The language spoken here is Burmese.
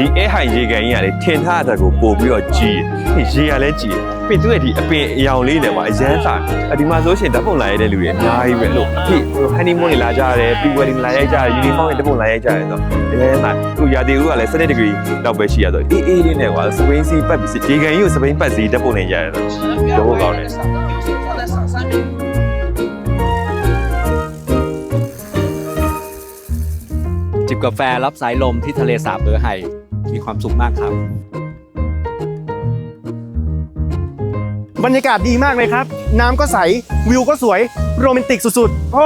ဒီအဲဟိုင်ရေကန်ကြီးကလေထင်ထားတဲ့ကိုပို့ပြီးတော့ကြီးရေကလည်းကြီးပြီးသူ့ရဲ့ဒီအပင်အယောင်လေးနဲ့ပါအရန်စားဒီမှာဆိုရှင်ဓာတ်ပုံလာရတဲ့လူတွေအများကြီးပဲလို့အဖြစ်ဟန်နီမွန်းတွေလာကြတယ်ပီဝယ်တွေလာရိုက်ကြတယ်ယူနီဖောင်းတွေဓာတ်ပုံလာရိုက်ကြတယ်ဆိုတော့အရန်စားသူရာသီဥတုကလည်း7 degree လောက်ပဲရှိရဆိုအေးလေးနဲ့ကွာစပိန်စီပတ်ပြီးရေကန်ကြီးကိုစပိန်ပတ်စီဓာတ်ပုံနေရတယ်ဆိုတော့ကောင်းတယ်จิบกาแฟรับสายลมที่ทะเลสาบเบอร์ไฮมีความสุขมากครับ บรรยากาศดีมากเลยครับน้ำก็ใสวิวก็สวยโรแมนติกสุดๆโอ้